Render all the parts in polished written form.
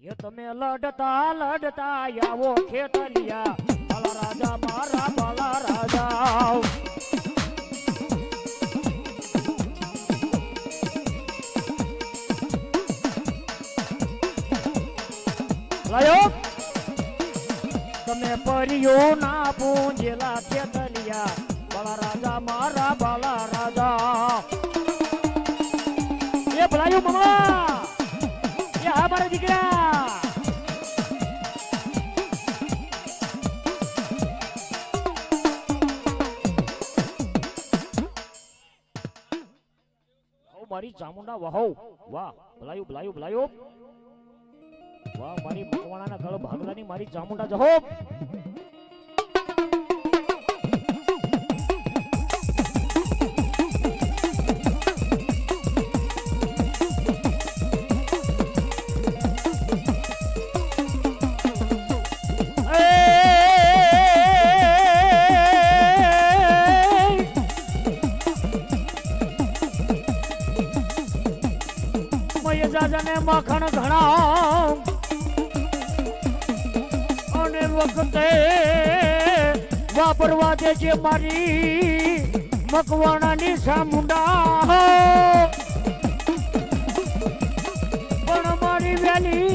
ये તમે લડતા લડતા આવો ખેતલિયા બાલા રાજા મારા બાલા રાજા લાયો તમે પરિયો ના પૂંજેલા ખેતલિયા બાલા રાજા મારા બાલા રાજા એ ભલાયો મામા એ હા મારા દીકરા મારી ચામુંડા વાહો વાહ ભલાયો ભલાયો ભલાયો વાહ મારી મકવાણાના ગળ ભાગલાની મારી ચામુંડા જહો જાજાને મખણ ઘણા અને વખતે વાપરવા દે છે મારી મકવાણાની સામુંડા પણ મારી વેલી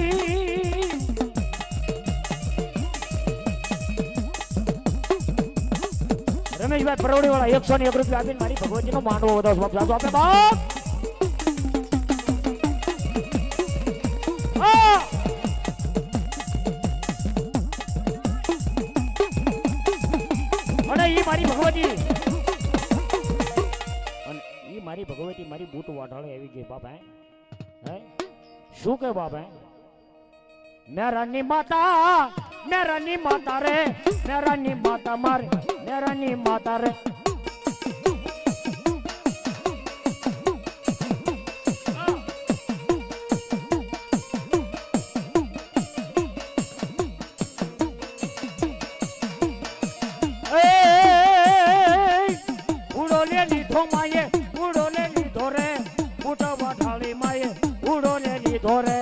રમેશભાઈ પરોડી વાળા 101 રૂપિયા આપીને મારી ભગવતીનો માંડવો વધારો બાપ જાતો આપે બાપ મારી ભગવતી અને ઈ મારી ભગવતી મારી બૂટ વાઢાળે આવી ગઈ બાપા હે શું કે બાપા મેરાની માતા રે મેરાની માતા મારે મેરાની માતા રે માયે ઉડો લે લીધો રે ઉડો વાઠાળી માયે ઉડો લે લીધો રે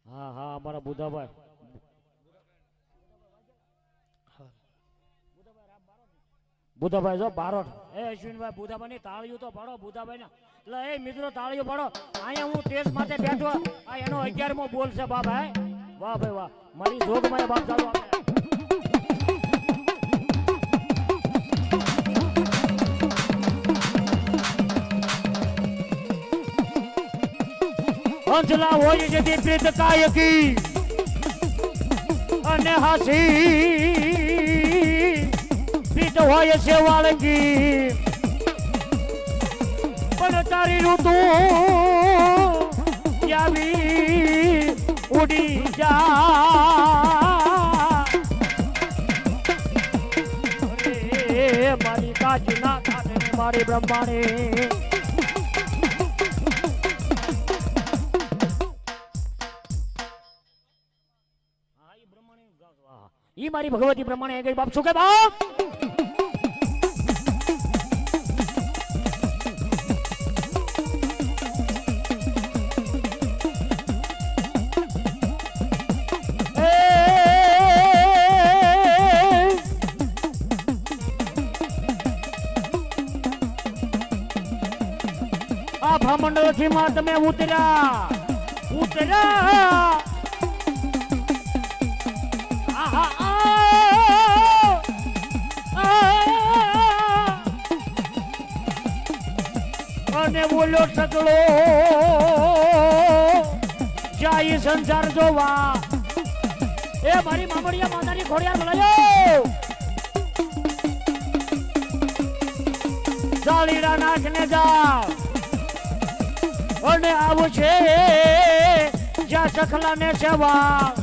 હા હા અમારા બુધાભાઈ બુધાભાઈ જો બારોટ એ અશ્વિનભાઈ બુધાભાઈ ની તાળીઓ તો પાડો બુધાભાઈ ના એટલે એ મિત્રો તાળીઓ પાડો અહીંયા હું ટેસ્ટ માટે બેઠો આ એનો 11મો બોલ છે બાપા વાહ ભાઈ વાહ મારી જોગમાં બાપ ચાલુ આપે અંજલા હોય છે દીપિત કાયકી અને હાસી હોય છે વાળગી પણ તારી ઋતુ આવી ઉડી જા મારી કાજ ના ખાતે મારી બ્રહ્માણી ઈ મારી ભગવતી પ્રમાણે ગઈ બાપ શું કે બાપ મંડળ થી માં તમે ઉતર્યા અને બોલ્યો સકળો જાય સંસાર જોવા એ મારી મામડિયા માતાની ખોડિયાર બોલાયો જાળીડા નાચને જા અને આવું છે જ્યાં સખલા ને સેવા